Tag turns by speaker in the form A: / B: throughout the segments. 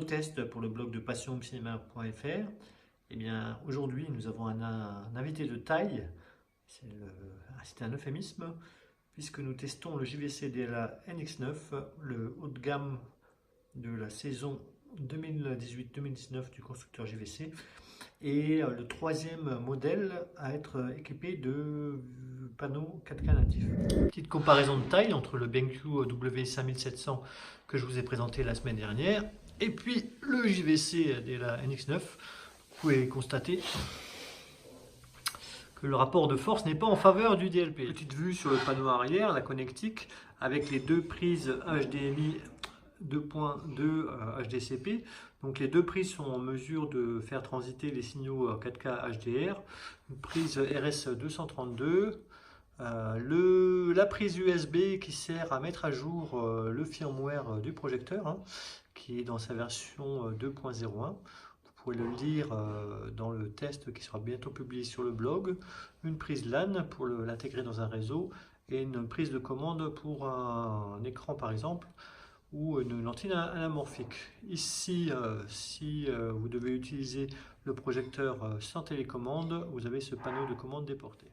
A: test pour le blog de passioncinema.fr. Eh bien, aujourd'hui, nous avons un invité de taille. C'est un euphémisme, puisque nous testons le JVC DLA NX9, le haut de gamme de la saison 2018-2019 du constructeur JVC, et le troisième modèle à être équipé de panneaux 4K natifs. Petite comparaison de taille entre le BenQ W5700 que je vous ai présenté la semaine dernière et puis le JVC de la NX9. Vous pouvez constater que le rapport de force n'est pas en faveur du DLP. Petite vue sur le panneau arrière, la connectique avec les deux prises HDMI 2.2 HDCP. Donc les deux prises sont en mesure de faire transiter les signaux 4K HDR. Une prise RS232, la prise USB qui sert à mettre à jour le firmware du projecteur, qui est dans sa version 2.01. Vous pourrez le lire dans le test qui sera bientôt publié sur le blog. Une prise LAN pour l'intégrer dans un réseau et une prise de commande pour un écran par exemple, ou une lentille anamorphique. Ici, si vous devez utiliser le projecteur sans télécommande, vous avez ce panneau de commande déporté.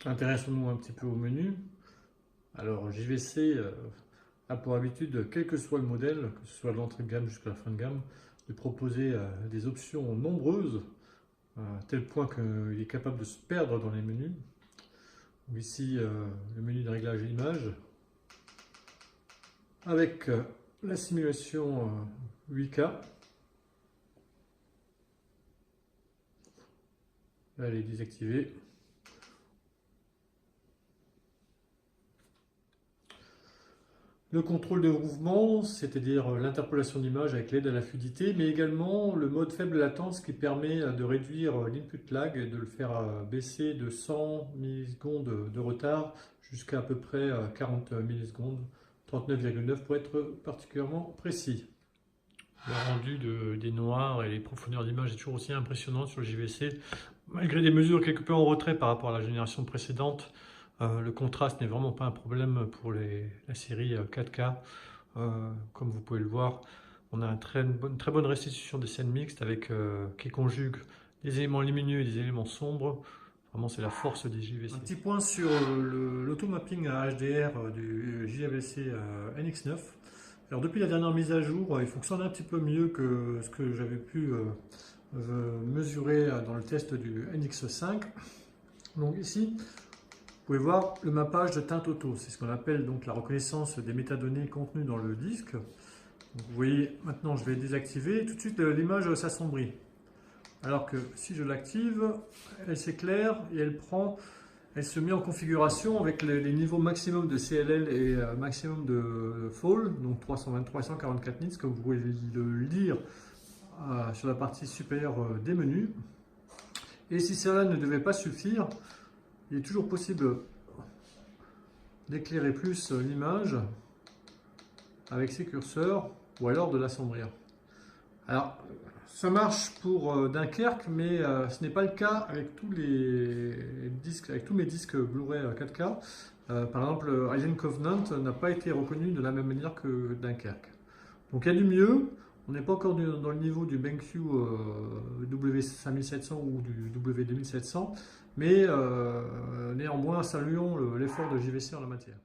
B: Intéressons-nous un petit peu au menu. Alors JVC a pour habitude, quel que soit le modèle, que ce soit de l'entrée de gamme jusqu'à la fin de gamme, de proposer des options nombreuses, à tel point qu'il est capable de se perdre dans les menus. Donc ici, le menu de réglage image, avec la simulation 8K. Là, elle est désactivée. Le contrôle de mouvement, c'est-à-dire l'interpolation d'image avec l'aide à la fluidité, mais également le mode faible latence qui permet de réduire l'input lag et de le faire baisser de 100 millisecondes de retard jusqu'à à peu près 40 millisecondes. 39,9 pour être particulièrement précis.
C: Le rendu des noirs et les profondeurs d'image est toujours aussi impressionnant sur le JVC. Malgré des mesures quelque peu en retrait par rapport à la génération précédente, le contraste n'est vraiment pas un problème pour la série 4K. Comme vous pouvez le voir, on a une très bonne restitution des scènes mixtes qui conjugue des éléments lumineux et des éléments sombres. Vraiment, c'est la force des JVC.
B: Un petit point sur l'automapping à HDR du JVC NX9. Alors, depuis la dernière mise à jour, il fonctionne un petit peu mieux que ce que j'avais pu mesurer dans le test du NX5. Donc ici, vous pouvez voir le mappage de teinte auto. C'est ce qu'on appelle donc la reconnaissance des métadonnées contenues dans le disque. Donc, vous voyez, maintenant je vais désactiver. Tout de suite, l'image s'assombrit. Alors que si je l'active, elle s'éclaire et elle se met en configuration avec les niveaux maximum de CLL et maximum de Fall, donc 323 et 144 nits, comme vous pouvez le lire sur la partie supérieure des menus. Et si cela ne devait pas suffire, il est toujours possible d'éclairer plus l'image avec ses curseurs ou alors de l'assombrir. Alors, ça marche pour Dunkerque, mais ce n'est pas le cas avec tous mes disques Blu-ray 4K. Par exemple, Alien Covenant n'a pas été reconnu de la même manière que Dunkerque. Donc il y a du mieux. On n'est pas encore dans le niveau du BenQ W5700 ou du W2700, mais néanmoins, saluons l'effort de JVC en la matière.